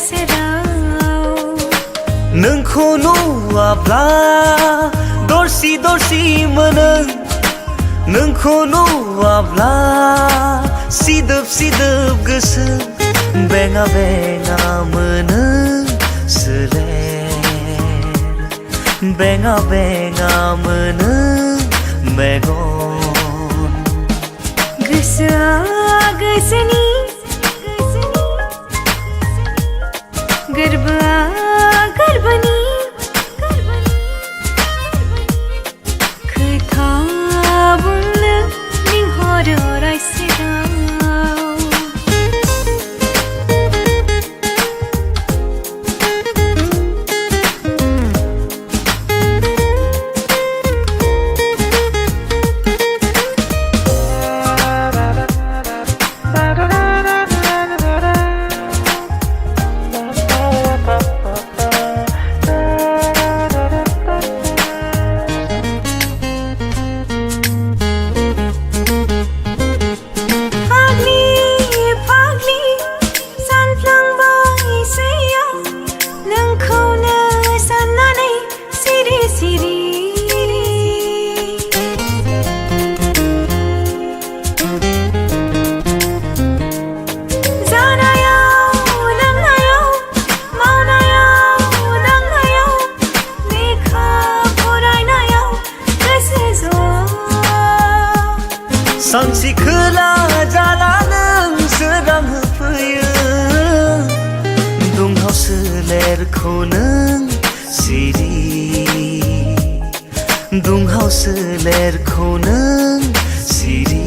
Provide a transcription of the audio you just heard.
सेराव नोंखौ नुवाब्ला दरसि दरसि मोनो नोंखौ नुवाब्ला सिदोब सिदोब गोसो बेङा बेङा मोनो सोलेर बेङा बेङा मोनो मेगन गोसोआ गोसोनि गोरबोआ गोरबोनि खोथा बुंनो लिंहरो अराय सेराव सानसे खोला जाला नों सोरां होफैयो दुंहाव सोलेरखौ नों सिरि दुंहाव सोलेरखौ नों सिरि